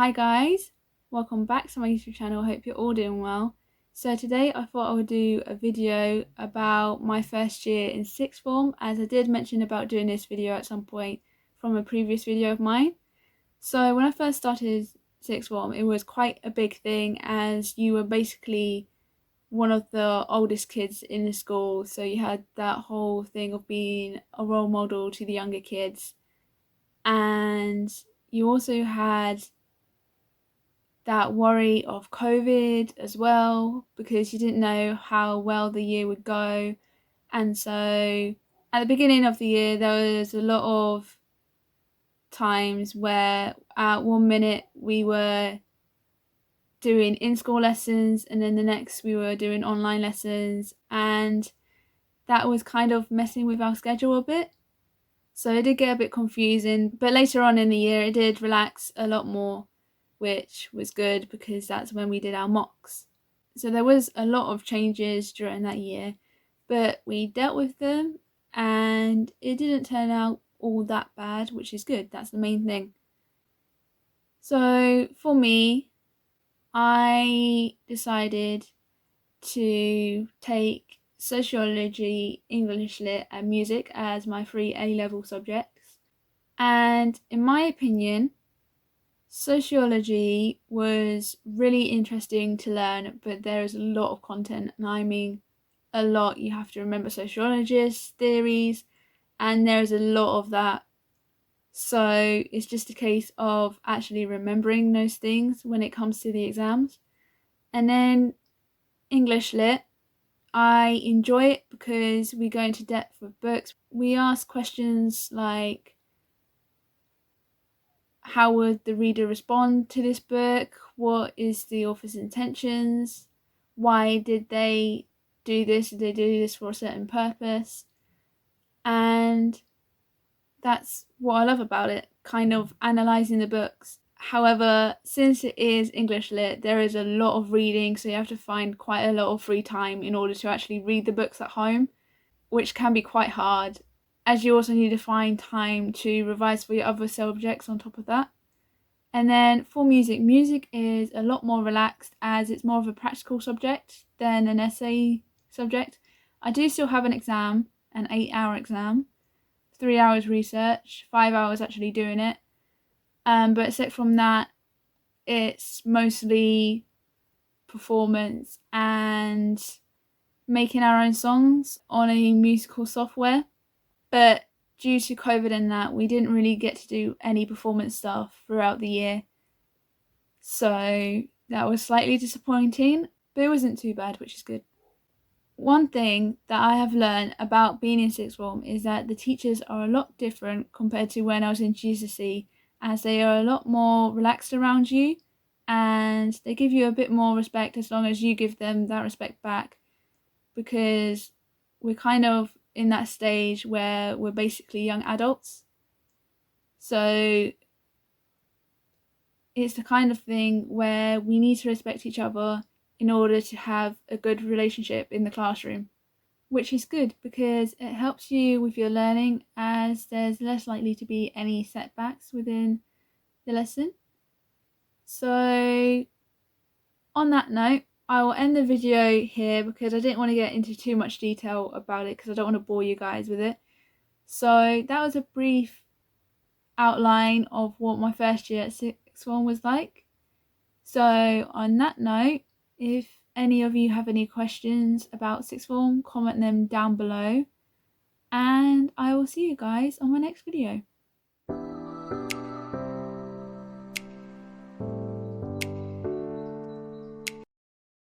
Hi guys, welcome back to my YouTube channel. Hope you're all doing well. So today I thought I would do a video about my first year in sixth form, as I did mention about doing this video at some point from a previous video of mine. So when I first started sixth form, it was quite a big thing, as you were basically one of the oldest kids in the school, so you had that whole thing of being a role model to the younger kids, and you also had that worry of COVID as well, because you didn't know how well the year would go. And so at the beginning of the year, there was a lot of times where at 1 minute we were doing in-school lessons, and then the next we were doing online lessons, and that was kind of messing with our schedule a bit. So it did get a bit confusing, but later on in the year it did relax a lot more, which was good because that's when we did our mocks. So there was a lot of changes during that year, but we dealt with them and it didn't turn out all that bad, which is good. That's the main thing. So for me, I decided to take sociology, English lit and music as my 3 A-level subjects. And in my opinion, sociology was really interesting to learn, but there is a lot of content, and I mean a lot. You have to remember sociologists' theories, and there is a lot of that. So it's just a case of actually remembering those things when it comes to the exams. And then English lit, I enjoy it because we go into depth with books. We ask questions like, how would the reader respond to this book? What is the author's intentions? Why did they do this? Did they do this for a certain purpose? And that's what I love about it, kind of analysing the books. However, since it is English lit, there is a lot of reading, so you have to find quite a lot of free time in order to actually read the books at home, which can be quite hard, as you also need to find time to revise for your other subjects on top of that. And then for music, music is a lot more relaxed, as it's more of a practical subject than an essay subject. I do still have an exam, an 8-hour exam, 3 hours research, 5 hours actually doing it. But except from that, it's mostly performance and making our own songs on a musical software. But due to COVID and that, we didn't really get to do any performance stuff throughout the year. So that was slightly disappointing, but it wasn't too bad, which is good. One thing that I have learned about being in sixth form is that the teachers are a lot different compared to when I was in GCSE, as they are a lot more relaxed around you and they give you a bit more respect as long as you give them that respect back, because we're kind of in that stage where we're basically young adults. So it's the kind of thing where we need to respect each other in order to have a good relationship in the classroom, which is good because it helps you with your learning, as there's less likely to be any setbacks within the lesson. So on that note, I will end the video here because I didn't want to get into too much detail about it because I don't want to bore you guys with it. So that was a brief outline of what my first year at sixth form was like. So on that note, if any of you have any questions about sixth form, comment them down below, and I will see you guys on my next video.